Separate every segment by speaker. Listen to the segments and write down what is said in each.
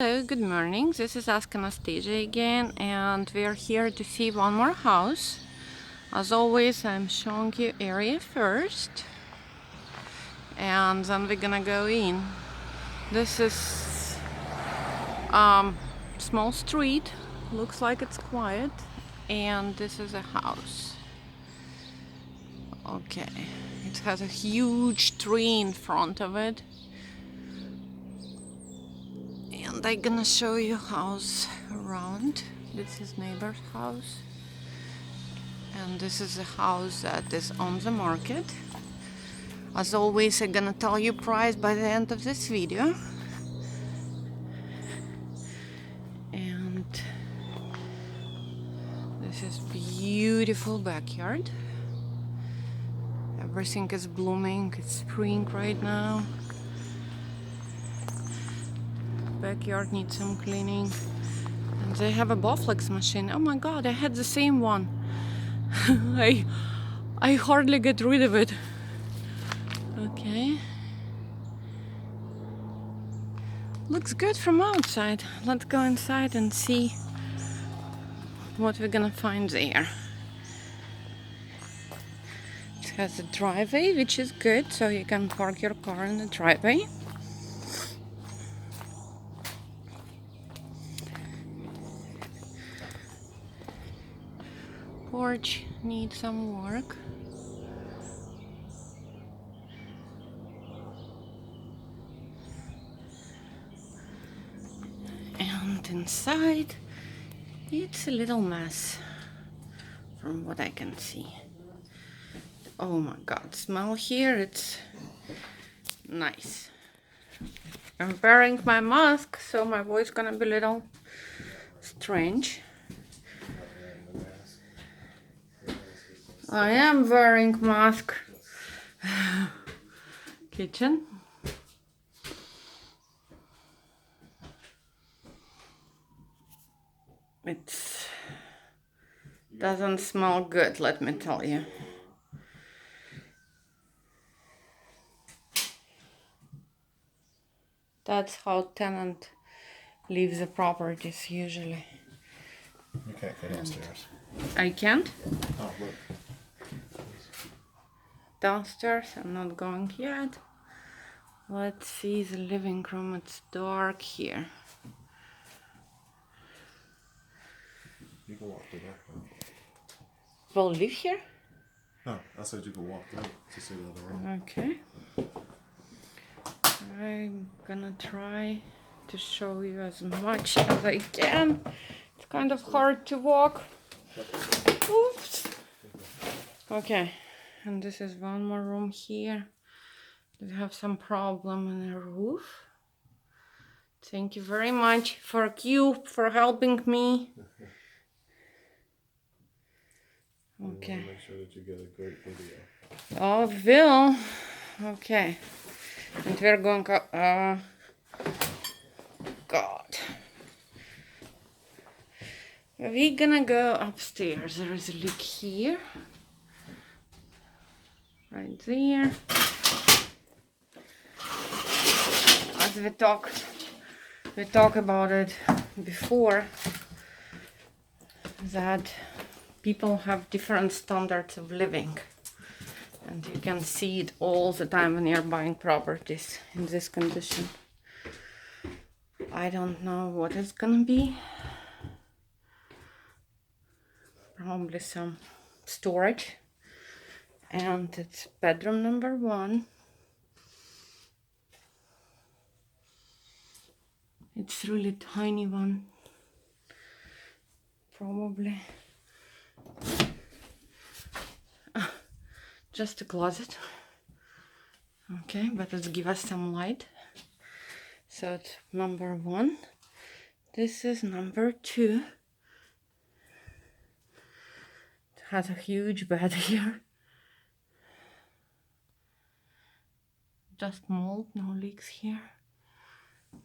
Speaker 1: Hello, good morning. This is Ask Anastasia again, and we are here to see one more house. As always, I'm showing you area first, and then we're gonna go in. This is small street. Looks like it's quiet, and this is a house. Okay, it has a huge tree in front of it. And I'm gonna show you house around. This is neighbor's house. And this is a house that is on the market. As always, I'm gonna tell you price by the end of this video. And this is beautiful backyard. Everything is blooming. It's spring right now. Backyard needs some cleaning. And they have a Bowflex machine. Oh my god, I had the same one. I hardly get rid of it. Okay. Looks good from outside. Let's go inside and see what we're gonna find there. It has a driveway, which is good, so you can park your car in the driveway. Porch needs some work. And inside, it's a little mess from what I can see. Oh my god, smell here, it's nice. I'm wearing my mask, so my voice gonna be a little strange. I am wearing mask. Kitchen. It doesn't smell good, let me tell you. That's how tenant leaves the properties usually.
Speaker 2: You can't go downstairs.
Speaker 1: I can't?
Speaker 2: Oh, look.
Speaker 1: Downstairs, I'm not going yet. Let's see the living room, it's dark here.
Speaker 2: You can walk through there.
Speaker 1: We'll live here?
Speaker 2: No, I said you can walk through to see the other room.
Speaker 1: Okay. I'm gonna try to show you as much as I can. It's kind of hard to walk. Oops. Okay, and this is one more room here. We have some problem in the roof. Thank you very much for Q for helping me. Okay.
Speaker 2: Make sure that you get a great video.
Speaker 1: Oh, Will. Okay. And we're going God. We're gonna go upstairs. There is a leak here. Right there. As we talked about it before, that people have different standards of living. And you can see it all the time when you're buying properties in this condition. I don't know what it's gonna be. Probably some storage. And it's bedroom number 1. It's really tiny one. Probably just a closet. Okay, but let's give us some light. So it's number 1. This is number 2. It has a huge bed here. Just mold, no leaks here.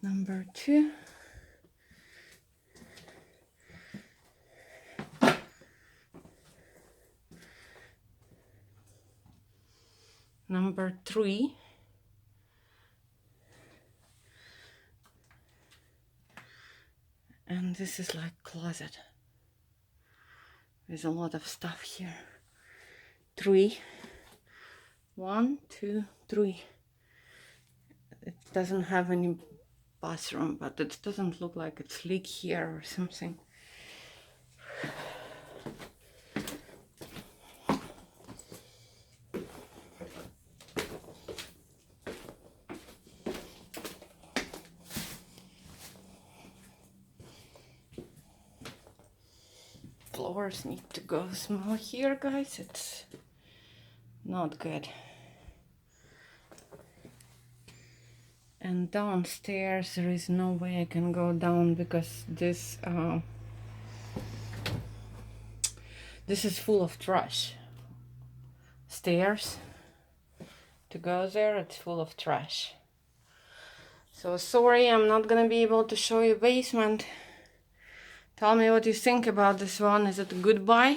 Speaker 1: Number 2. Number 3. And this is like closet. There's a lot of stuff here. 3. 1, 2, 3. It doesn't have any bathroom, but it doesn't look like it's leak here or something. Floors need to go small here, guys. It's not good. And downstairs there is no way I can go down because this is full of trash. Stairs to go there, it's full of trash. So sorry, I'm not gonna be able to show you basement. Tell me what you think about this one. Is it a good buy?